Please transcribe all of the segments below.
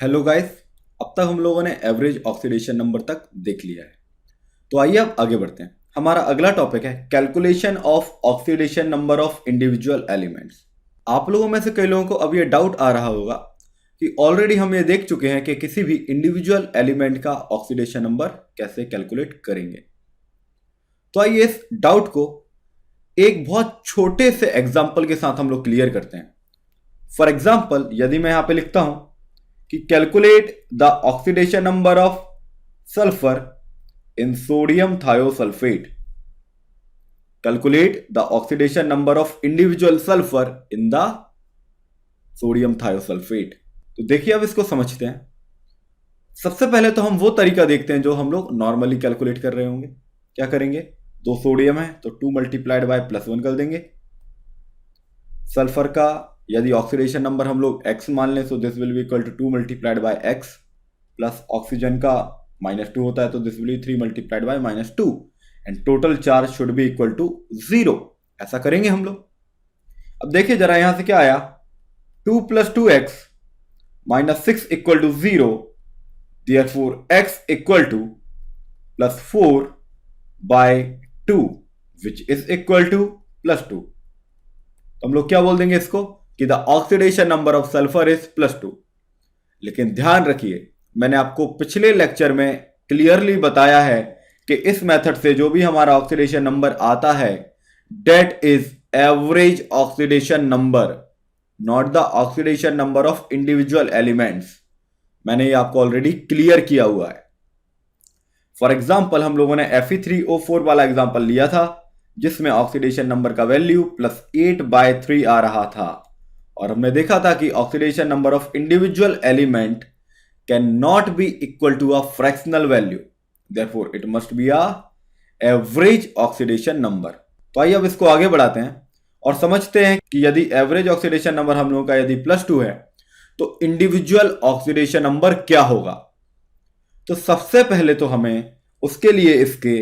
Hello guys. अब तक हम लोगों ने एवरेज ऑक्सीडेशन नंबर तक देख लिया है। तो आइए अब आगे बढ़ते हैं। हमारा अगला टॉपिक है calculation of oxidation number of individual elements. आप लोगों में से कई लोगों को अब ये डाउट आ रहा होगा कि ऑलरेडी हम ये देख चुके हैं कि किसी भी इंडिविजुअल एलिमेंट का ऑक्सीडेशन नंबर कैसे कैलकुलेट करेंगे। तो आइए इस डाउट को एक बहुत छोटे से एग्जाम्पल के साथ हम लोग क्लियर करते हैं। फॉर एग्जाम्पल, यदि मैं यहां पे लिखता हूं कि calculate the oxidation number of sulphur in sodium thiosulphate, calculate the oxidation number of individual sulphur in the sodium thiosulphate. तो देखिए अब इसको समझते हैं। सबसे पहले तो हम वो तरीका देखते हैं जो हम लोग नॉर्मली कैलकुलेट कर रहे होंगे। क्या करेंगे, दो सोडियम है तो 2 मल्टीप्लाइड बाय +1 कर देंगे। सल्फर का यदि ऑक्सीडेशन नंबर हम लोग x मान लें तो this will be equal to 2 multiplied by x, plus oxygen का -2 होता है तो this will be 3 multiplied by -2 and total charge should be equal to 0। ऐसा करेंगे हम लोग। अब देखिए जरा यहां से क्या आया, 2 + 2x -6 equal to 0, therefore x equal to +4 by 2 which is equal to +2। तो हम लोग क्या बोल देंगे इसको कि the oxidation number of sulphur is +2। लेकिन ध्यान रखिए, मैंने आपको पिछले लेक्चर में क्लियरली बताया है कि इस मेथड से जो भी हमारा ऑक्सीडेशन नंबर आता है that is average oxidation number, not the oxidation number of individual elements. मैंने ये आपको ऑलरेडी क्लियर किया हुआ है। फॉर एग्जाम्पल, हम लोगों ने Fe3O4 वाला एग्जाम्पल लिया था जिसमें ऑक्सीडेशन नंबर का वैल्यू +8/3 आ रहा था, और हमने देखा था कि oxidation number of individual element can not be equal to a fractional value, therefore it must be a average oxidation number. तो आइए अब इसको आगे बढ़ाते हैं और समझते हैं कि यदि एवरेज ऑक्सीडेशन नंबर हम लोगों का यदि +2 है तो इंडिविजुअल ऑक्सीडेशन नंबर क्या होगा। तो सबसे पहले तो हमें उसके लिए इसके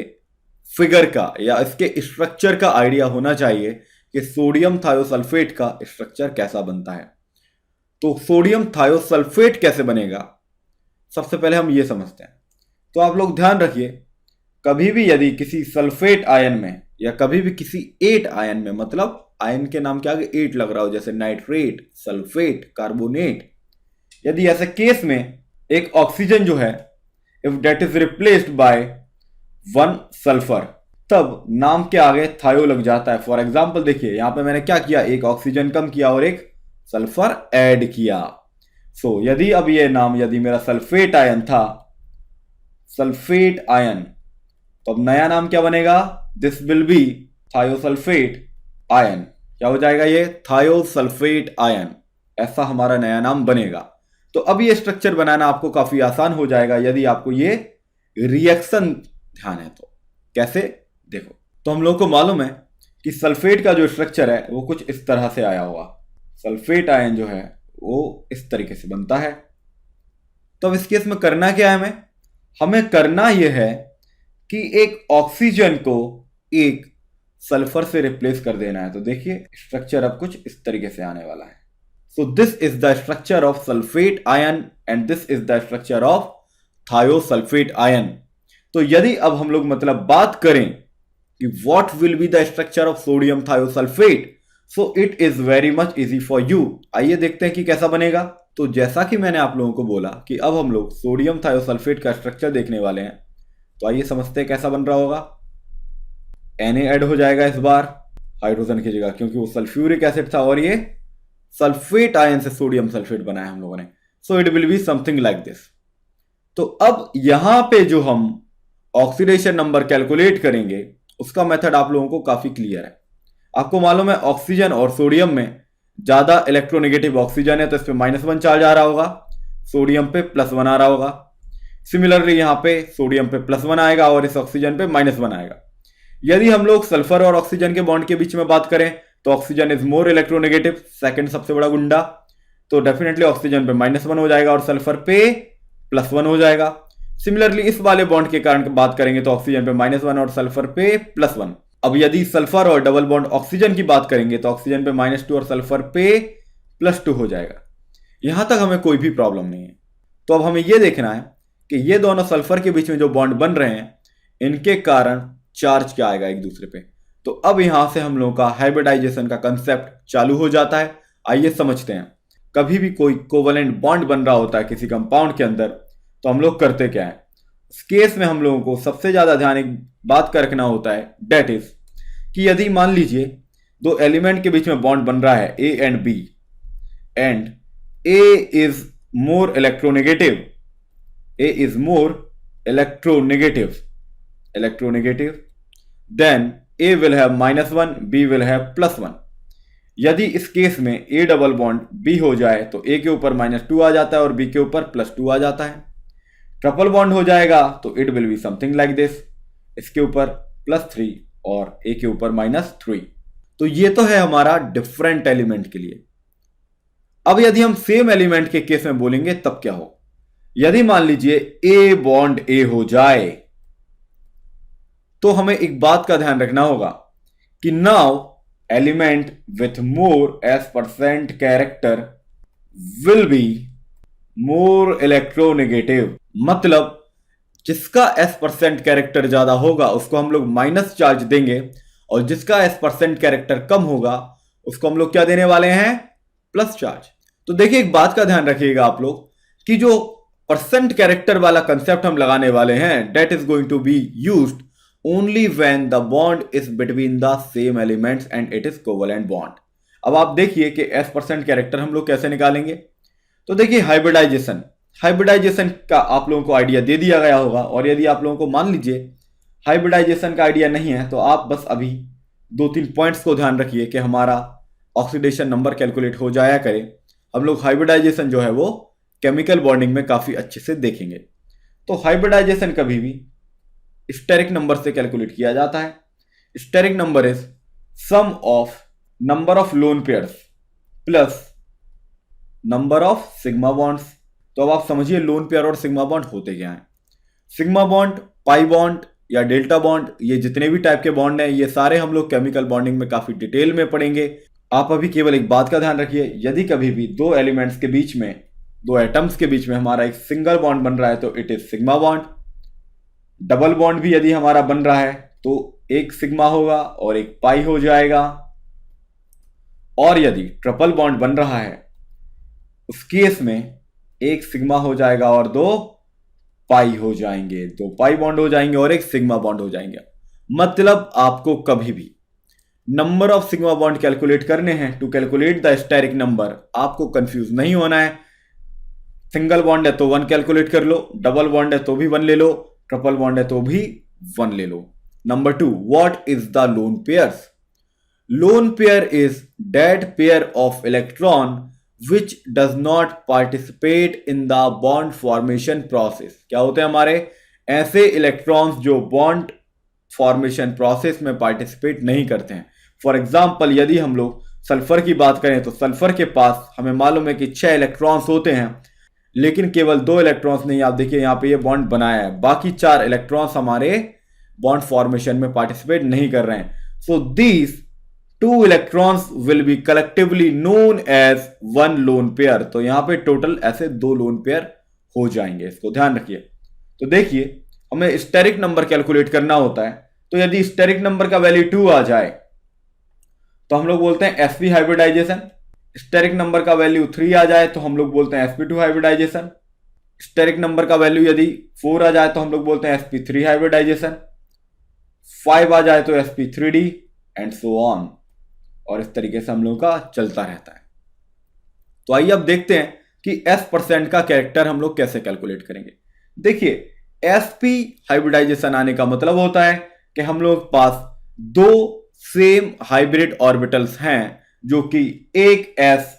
फिगर का या इसके स्ट्रक्चर का आइडिया होना चाहिए कि सोडियम थायोसल्फेट का स्ट्रक्चर कैसा बनता है। तो सोडियम थायोसल्फेट कैसे बनेगा, सबसे पहले हम ये समझते हैं। तो आप लोग ध्यान रखिए, कभी भी यदि किसी सल्फेट आयन में या कभी भी किसी 8 आयन में, मतलब आयन के नाम के आगे 8 लग रहा हो जैसे नाइट्रेट, सल्फेट, कार्बोनेट, यदि ऐसे केस में एक ऑक्सीजन जो है if that is replaced by 1 sulphur, तब नाम के आगे थायो लग जाता है। फॉर एग्जाम्पल देखिए यहां पे मैंने क्या किया, एक ऑक्सीजन कम किया और एक सल्फर ऐड किया। सो यदि अब ये नाम यदि मेरा सल्फेट आयन था, सल्फेट आयन, तो अब नया नाम क्या बनेगा, this will B thiosulphate ion. क्या हो जाएगा, ये थायोसल्फेट आयन, ऐसा हमारा नया नाम बनेगा। तो अब ये स्ट्रक्चर बनाना आपको काफी आसान हो जाएगा यदि आपको ये रिएक्शन ध्यान है तो। कैसे, देखो, तो हम लोग को मालूम है कि सल्फेट का जो स्ट्रक्चर है वो कुछ इस तरह से आया हुआ। सल्फेट आयन जो है वो इस तरीके से बनता है। तो अब इस केस में करना क्या है, हमें करना यह है कि एक ऑक्सीजन को एक सल्फर से रिप्लेस कर देना है। तो देखिए स्ट्रक्चर अब कुछ इस तरीके से आने वाला है। So this is the structure of sulphate ion and this is the structure of thiosulphate ion. तो यदि अब हम लोग मतलब बात करें कि what will be the structure of sodium thiosulphate, so it is very much easy for you. आइए देखते हैं कि कैसा बनेगा। तो जैसा कि मैंने आप लोगों को बोला कि अब हम लोग सोडियम थायोसल्फेट का स्ट्रक्चर देखने वाले हैं, तो आइए समझते हैं कैसा बन रहा होगा। Na ऐड हो जाएगा इस बार हाइड्रोजन की जगह, क्योंकि वो सल्फ्यूरिक एसिड था और ये सल्फेट आयन से सोडियम सल्फेट बनाया हम लोगों ने। So it will be something like this. तो अब यहां पे जो हम ऑक्सीडेशन नंबर कैलकुलेट करेंगे उसका मेथड आप लोगों को काफी क्लियर है। आपको मालूम है ऑक्सीजन और सोडियम में ज्यादा इलेक्ट्रोनेगेटिव ऑक्सीजन है तो इस पे -1 चार्ज आ रहा होगा, सोडियम पे +1 आ रहा होगा। सिमिलरली यहां पे सोडियम पे +1 आएगा और इस ऑक्सीजन पे -1 आएगा। यदि हम लोग सल्फर और ऑक्सीजन के बॉन्ड के बीच में बात करें तो oxygen is more electronegative, second सबसे बड़ा गुंडा, तो डेफिनेटली ऑक्सीजन पे -1 हो जाएगा और सल्फर पे +1 हो जाएगा। सिमिलरली इस वाले बॉन्ड के कारण बात करेंगे तो ऑक्सीजन पे -1 और सल्फर पे +1। अब यदि सल्फर और डबल बॉन्ड ऑक्सीजन की बात करेंगे तो ऑक्सीजन पे -2 और सल्फर पे +2 हो जाएगा। यहां तक हमें कोई भी प्रॉब्लम नहीं है। तो अब हमें यह देखना है कि ये दोनों सल्फर के बीच में जो बॉन्ड बन रहे हैं इनके कारण चार्ज क्या आएगा एक दूसरे पे। तो अब यहां से हम लोगों का हाइब्रिडाइजेशन का कंसेप्ट चालू हो जाता है। आइए समझते हैं। कभी भी कोई कोवलेंट बॉन्ड बन रहा होता है किसी कंपाउंड के अंदर, तो हम लोग करते क्या है, इस केस में हम लोगों को सबसे ज्यादा ध्यान एक बात का रखना होता है, डेट इज कि यदि मान लीजिए दो एलिमेंट के बीच में बॉन्ड बन रहा है A and B, and A is more electronegative, A is more electronegative then A will have -1, B will have +1। यदि इस केस में ए डबल बॉन्ड बी हो जाए तो ए के ऊपर -2 आ जाता है और बी के ऊपर +2 आ जाता है। ट्रिपल बॉन्ड हो जाएगा तो it will be something like this, इसके ऊपर +3 और ए के ऊपर -3। तो ये तो है हमारा डिफरेंट एलिमेंट के लिए। अब यदि हम सेम एलिमेंट के केस में बोलेंगे तब क्या हो, यदि मान लीजिए ए बॉन्ड ए हो जाए तो हमें एक बात का ध्यान रखना होगा कि now element with more S% character will be more electronegative. मतलब जिसका S% कैरेक्टर ज्यादा होगा उसको हम लोग माइनस चार्ज देंगे, और जिसका S% कैरेक्टर कम होगा उसको हम लोग क्या देने वाले हैं, प्लस चार्ज। तो देखिए एक बात का ध्यान रखिएगा आप लोग कि जो परसेंट कैरेक्टर वाला कंसेप्ट हम लगाने वाले हैं, that is going to be used only when the bond is between the same elements and it is covalent bond। अब आप देखिए कि S% कैरेक्टर हम लोग कैसे निकालेंगे। तो देखिए हाइब्रिडाइजेशन का आप लोगों को आइडिया दे दिया गया होगा, और यदि आप लोगों को मान लीजिए हाइब्रिडाइजेशन का आइडिया नहीं है तो आप बस अभी 2-3 पॉइंट्स को ध्यान रखिए कि हमारा ऑक्सीडेशन नंबर कैलकुलेट हो जाया करे। हम लोग हाइब्रिडाइजेशन जो है वो केमिकल बॉन्डिंग में काफी अच्छे से देखेंगे। तो हाइब्रिडाइजेशन कभी भी स्टेरिक नंबर से कैलकुलेट किया जाता है। Steric number is sum of number of lone pairs plus number of sigma bonds. तो अब आप समझिए लोन पेयर और सिग्मा बॉन्ड होते क्या हैं। सिग्मा बॉन्ड, पाई बॉन्ड या डेल्टा बॉन्ड, ये जितने भी टाइप के बॉन्ड हैं ये सारे हम लोग केमिकल बॉन्डिंग में काफी डिटेल में पढ़ेंगे। आप अभी केवल एक बात का ध्यान रखिए, यदि कभी भी दो एलिमेंट्स के बीच में, दो एटम्स के बीच में हमारा एक सिंगल बॉन्ड बन रहा है तो it is sigma bond. Double bond भी यदि हमारा बन रहा है तो एक सिग्मा होगा और एक पाई हो जाएगा, और यदि ट्रिपल बॉन्ड बन रहा है उस केस में एक सिग्मा हो जाएगा और दो पाई हो जाएंगे, दो पाई बॉन्ड हो जाएंगे और एक सिग्मा बॉन्ड हो जाएंगे। मतलब आपको कभी भी number of sigma bond calculate करने हैं to calculate the steric number, आपको कंफ्यूज नहीं होना है। सिंगल बॉन्ड है तो 1 कैलकुलेट कर लो, डबल बॉन्ड है तो भी 1 ले लो, ट्रिपल बॉन्ड है तो भी 1 ले लो। Number 2, what is the lone pairs? Lone pair is that pair of electron which does not participate in the bond formation process। क्या होते हैं हमारे ऐसे इलेक्ट्रॉन्स जो बॉन्ड फॉर्मेशन प्रोसेस में पार्टिसिपेट नहीं करते हैं। फॉर एग्जाम्पल यदि हम लोग सल्फर की बात करें तो सल्फर के पास हमें मालूम है कि 6 इलेक्ट्रॉन्स होते हैं, लेकिन केवल 2 इलेक्ट्रॉन्स नहीं, आप देखिए यहाँ पे ये बॉन्ड बनाया है, बाकी 4 इलेक्ट्रॉन्स हमारे बॉन्ड फॉर्मेशन में पार्टिसिपेट नहीं कर रहे हैं। So these 2 electrons will be collectively known as one lone pair। तो यहां पे टोटल ऐसे 2 लोन पेयर हो जाएंगे, इसको ध्यान रखिए। तो देखिए हमें स्टेरिक नंबर कैलकुलेट करना होता है, तो यदि स्टेरिक नंबर का वैल्यू 2 आ जाए तो हम लोग बोलते हैं sp हाइब्रिडाइजेशन। स्टेरिक नंबर का वैल्यू 3 आ जाए तो हम लोग बोलते हैं sp2 हाइब्रिडाइजेशन। स्टेरिक नंबर का वैल्यू यदि 4 आ जाए तो हम लोग बोलते हैं sp3 हाइब्रिडाइजेशन। 5 आ जाए तो sp3d एंड सो ऑन, और इस तरीके से हम लोगों का चलता रहता है। तो आइए अब देखते हैं कि S% का कैरेक्टर हम लोग कैसे कैलकुलेट करेंगे। देखिए sp हाइब्रिडाइजेशन आने का मतलब होता है कि हम लोग के पास 2 सेम हाइब्रिड ऑर्बिटल्स हैं जो कि एक s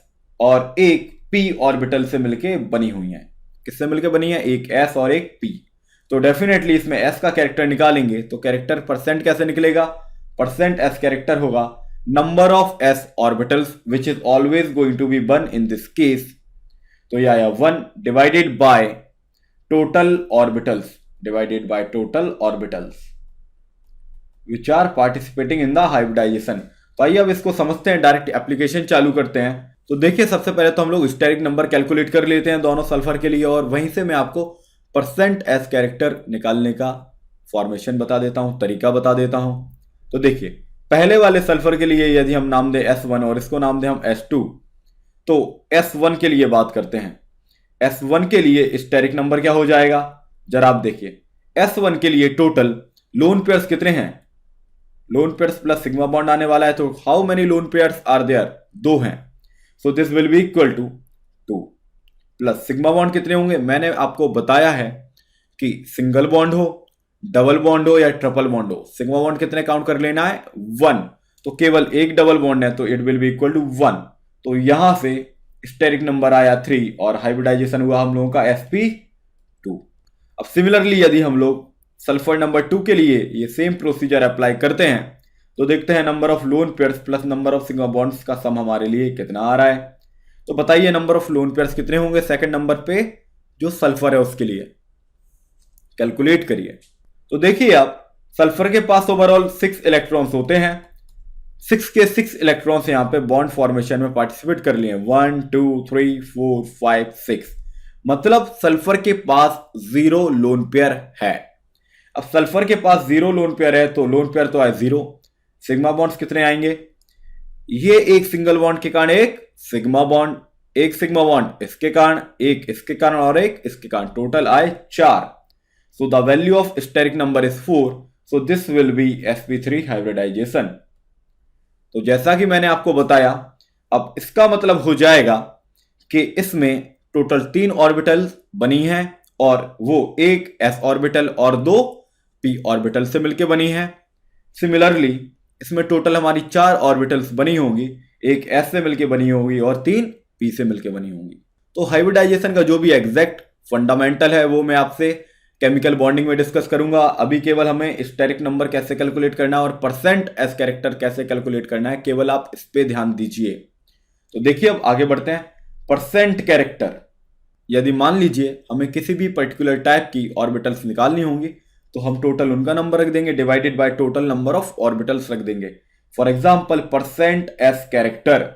और एक p ऑर्बिटल से मिलके बनी हुई हैं। किससे मिलके बनी है? एक s और एक p। तो डेफिनेटली इसमें s का कैरेक्टर निकालेंगे तो कैरेक्टर परसेंट कैसे निकलेगा? परसेंट s कैरेक्टर होगा number of s orbitals which is always going to be 1 in this case। तो यह 1 divided by total orbitals which are participating in the hybridization। तो आइए अब इसको समझते हैं, डायरेक्ट एप्लीकेशन चालू करते हैं। तो देखिए सबसे पहले तो हम लोग स्टेरिक नंबर कैलकुलेट कर लेते हैं दोनों सल्फर के लिए, और वहीं से मैं आपको परसेंट एस कैरेक्टर निकालने का फॉर्मेशन बता देता हूं, तरीका बता देता हूं। तो देखिए पहले वाले सल्फर के लिए यदि हम नाम दें S1 और इसको नाम दें हम S2, तो S1 के लिए बात करते हैं। S1 के लिए स्टेरिक नंबर क्या हो जाएगा, जरा आप देखिए। S1 के लिए टोटल लोन पेयर्स कितने हैं, lone pairs plus sigma bond आने वाला है, तो how many lone pairs are there, 2 हैं। So this will be equal to 2 plus sigma bond कितने होंगे, मैंने आपको बताया है कि सिंगल बॉन्ड हो, डबल बॉन्ड हो या ट्रिपल बॉन्ड हो, सिग्मा बॉन्ड कितने काउंट कर लेना है, 1। तो केवल एक डबल बॉन्ड है तो it will be equal to 1। तो यहां से स्टेरिक नंबर आया 3 और हाइब्रिडाइजेशन हुआ हम लोगों का sp2। अब सिमिलरली यदि हम लोग सल्फर नंबर 2 के लिए ये सेम प्रोसीजर अप्लाई करते हैं, तो देखते हैं number of lone pairs plus number of sigma bonds का सम हमारे लिए कितना आ रहा है। तो बताइए नंबर ऑफ लोन पेयर्स कितने होंगे सेकंड नंबर पे जो सल्फर है उसके लिए, कैलकुलेट करिए। तो देखिए आप सल्फर के पास ओवरऑल 6 इलेक्ट्रॉन्स होते हैं, 6 के 6 इलेक्ट्रॉन्स यहां पे बॉन्ड फॉर्मेशन में पार्टिसिपेट कर लिए, 1 2 3 4 5 6, मतलब सल्फर के पास 0 लोन पेयर है। अब सल्फर के पास 0 लोन पेयर है तो लोन पेयर तो आए 0, सिग्मा बॉन्ड्स कितने आएंगे, ये एक सिंगल बॉन्ड के कारण एक सिग्मा बॉन्ड, एक सिग्मा बॉन्ड इसके कारण, एक इसके कारण और एक इसके कारण, टोटल आए 4। So the value of steric number is 4, so this will be sp3 hybridisation. तो जैसा कि मैंने आपको बताया, अब इसका मतलब हो जाएगा कि इसमें टोटल 3 ऑर्बिटल्स बनी हैं और वो एक s ऑर्बिटल और 2 p ऑर्बिटल से मिलकर बनी है। सिमिलरली इसमें टोटल हमारी 4 ऑर्बिटल्स बनी होंगी, एक s से मिलकर बनी होगी और 3 p से मिलकर बनी होंगी। तो हाइब्रिडाइजेशन का जो भी एग्जैक्ट फंडामेंटल है वो मैं आपसे केमिकल बॉन्डिंग में डिस्कस करूंगा। अभी केवल हमें स्टेरिक नंबर कैसे कैलकुलेट करना है और परसेंट एस कैरेक्टर कैसे कैलकुलेट करना है, केवल आप इस पे ध्यान दीजिए। तो देखिए अब आगे बढ़ते हैं। परसेंट कैरेक्टर, यदि मान लीजिए हमें किसी भी पर्टिकुलर टाइप की ऑर्बिटल्स निकालनी होंगी तो हम टोटल उनका नंबर रख देंगे divided by total number of orbitals रख देंगे। For example percent S character,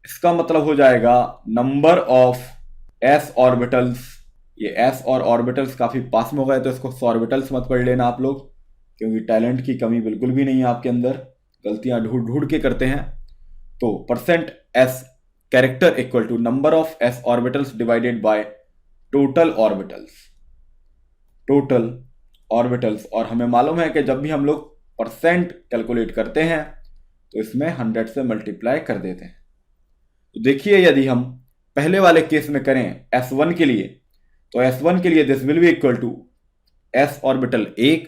इसका मतलब हो जाएगा नंबर ऑफ एस ऑर्बिटल्स। ये एस और ऑर्बिटल्स काफी पास में हो गए तो इसको ऑर्बिटल्स मत पढ़ लेना आप लोग, क्योंकि टैलेंट की कमी बिल्कुल भी नहीं है आपके अंदर, गलतियां ढूंढ ढूंढ के करते हैं। तो percent S character equal to number of S orbitals divided by total orbitals, total orbitals. और हमें मालूम है कि जब भी हम लोग परसेंट कैलकुलेट करते हैं तो इसमें 100 से मल्टीप्लाई कर देते हैं। तो देखिए यदि हम पहले वाले केस में करें S1 के लिए, तो S1 के लिए this will be equal to S orbital 1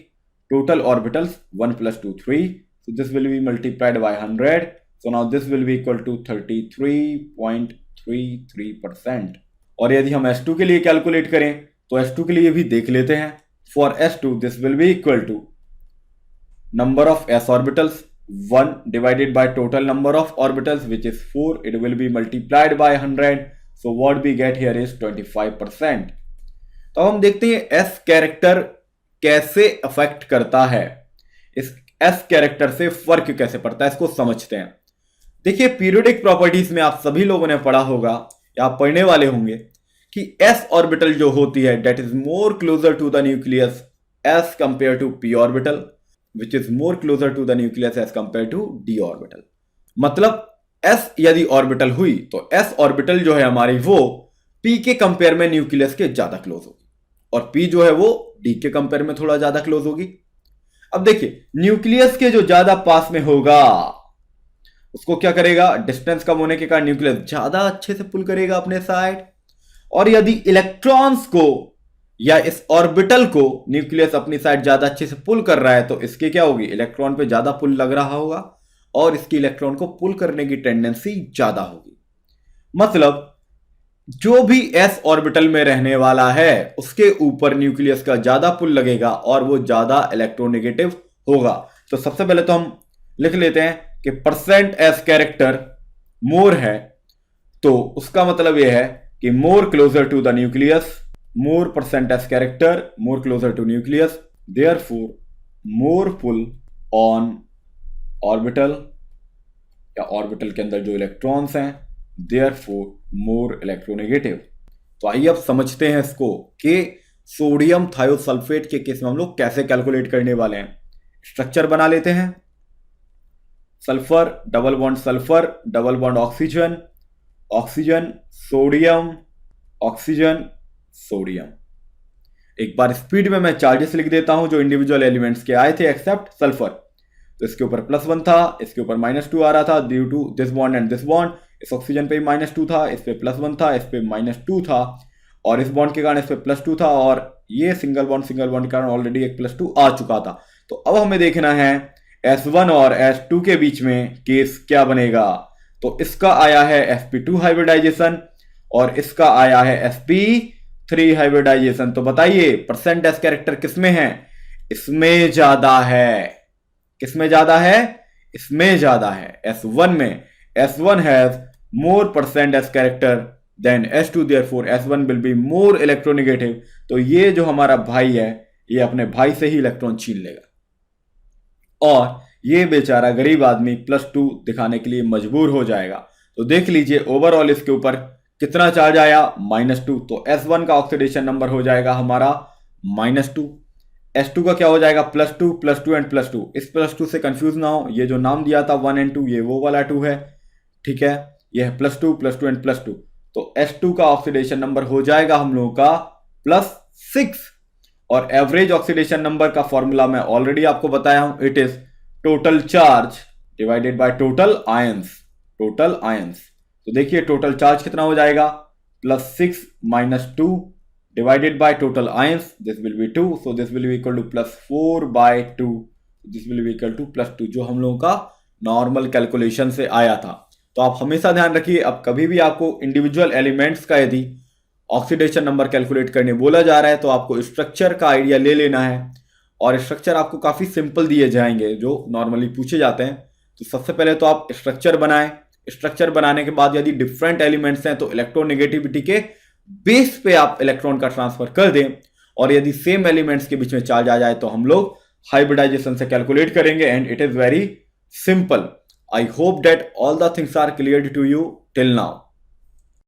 total orbitals 1 + 2 3, so this will be multiplied by 100, so now this will be equal to 33.33%। और यदि हम S2 के लिए कैलकुलेट करें तो S2 के लिए भी देख लेते हैं। For S2 this will be equal to number of s orbitals 1 divided by total number of orbitals which is 4, it will be multiplied by 100, so what we get here is 25%। तो हम देखते हैं S कैरेक्टर कैसे affect करता है, इस S character से फर्क कैसे पड़ता है इसको समझते हैं। देखिए पीरियोडिक प्रॉपर्टीज में आप सभी लोगों ने पढ़ा होगा या आप पढ़ने वाले होंगे कि s ऑर्बिटल जो होती है that is more closer to the nucleus as compare to p orbital which is more closer to the nucleus as compare to d orbital. मतलब s यदि ऑर्बिटल हुई तो s ऑर्बिटल जो है हमारी वो p के कंपेयर में न्यूक्लियस के ज्यादा क्लोज होगी और p जो है वो d के कंपेयर में थोड़ा ज्यादा क्लोज होगी। अब देखिए न्यूक्लियस के जो ज्यादा पास में होगा उसको क्या करेगा, डिस्टेंस कम होने के कारण न्यूक्लियस ज्यादा अच्छे से पुल करेगा अपने साइड, और यदि इलेक्ट्रॉन्स को या इस ऑर्बिटल को न्यूक्लियस अपनी साइड ज्यादा अच्छे से पुल कर रहा है तो इसके क्या होगी, इलेक्ट्रॉन पे ज्यादा पुल लग रहा होगा और इसकी इलेक्ट्रॉन को पुल करने की टेंडेंसी ज्यादा होगी। मतलब जो भी s ऑर्बिटल में रहने वाला है उसके ऊपर न्यूक्लियस का ज्यादा पुल लगेगा और वो ज्यादा इलेक्ट्रोनेगेटिव होगा। तो सबसे पहले तो हम लिख लेते हैं कि परसेंट s कैरेक्टर मोर है, तो उसका मतलब यह है कि more closer to the nucleus, more percent s character more closer to nucleus, therefore more pull on orbital या ऑर्बिटल के अंदर जो इलेक्ट्रॉन्स हैं देयरफॉर मोर इलेक्ट्रोनेगेटिव। तो आइए अब समझते हैं इसको कि सोडियम थायोसल्फेट के केस में हम लोग कैसे कैलकुलेट करने वाले हैं। स्ट्रक्चर बना लेते हैं। Sulphur, double bond oxygen, oxygen sodium, oxygen sodium. एक बार स्पीड में मैं चार्जेस लिख देता हूं जो इंडिविजुअल एलिमेंट्स के आए थे एक्सेप्ट सल्फर। तो इसके ऊपर +1 था, इसके ऊपर -2 आ रहा था due to this bond and this bond. इस ऑक्सीजन पे -2 था, इस पे +1 था, इस पे -2 था, और इस बॉन्ड के कारण इस पे +2 था, और ये सिंगल बॉन्ड के कारण ऑलरेडी एक +2 आ चुका था। तो अब हमें देखना है S1 और S2 के बीच में केस क्या बनेगा। तो इसका आया है sp2 हाइब्रिडाइजेशन और इसका आया है sp3 हाइब्रिडाइजेशन। तो बताइए परसेंट एस कैरेक्टर किसमें है? इसमें ज्यादा है। किसमें ज्यादा है? इसमें ज्यादा है, S1 में। S1 has more percent S character than S2, therefore S1 will be more electronegative. तो ये जो हमारा भाई है ये अपने भाई से ही इलेक्ट्रॉन छीन लेगा और ये बेचारा गरीब आदमी +2 दिखाने के लिए मजबूर हो जाएगा। तो देख लीजिए ओवरऑल इसके ऊपर कितना चार्ज आया? -2। तो S1 का ऑक्सीडेशन नंबर हो जाएगा हमारा -2। S2 का क्या हो जाएगा? +2 एंड +2। इस +2 से कंफ्यूज ना हो, ये जो नाम दिया था 1 एंड 2 ये वो वाला 2 है, ठीक है। ये है +2 एंड +2। तो S2 का ऑक्सीडेशन नंबर हो जाएगा हम लोगों का +6। और एवरेज ऑक्सीडेशन नंबर का फॉर्मूला मैं ऑलरेडी आपको बताया हूं, it is total charge divided by total ions. Total ions, तो देखिए टोटल चार्ज कितना हो जाएगा? +6 - 2 divided by total ions, this will be 2, so this will be equal to +4/2, this will be equal to +2, जो हम लोगों का नॉर्मल कैलकुलेशन से आया था। तो आप हमेशा ध्यान रखिए, अब कभी भी आपको इंडिविजुअल एलिमेंट्स का यदि ऑक्सीडेशन नंबर कैलकुलेट करने बोला जा रहा है तो आपको स्ट्रक्चर का आइडिया ले लेना है, और स्ट्रक्चर आपको काफी सिंपल दिए जाएंगे जो नॉर्मली पूछे जाते हैं। तो सबसे पहले तो आप स्ट्रक्चर बनाएं। स्ट्रक्चर बनाने के बाद यदि डिफरेंट एलिमेंट्स हैं तो इलेक्ट्रोनेगेटिविटी के बेस पे आप इलेक्ट्रॉन का ट्रांसफर कर दें, और यदि सेम एलिमेंट्स के बीच में चार्ज आ जाए तो हम लोग हाइब्रिडाइजेशन से कैलकुलेट करेंगे, and it is very simple. I hope that all the things are clear to you till now.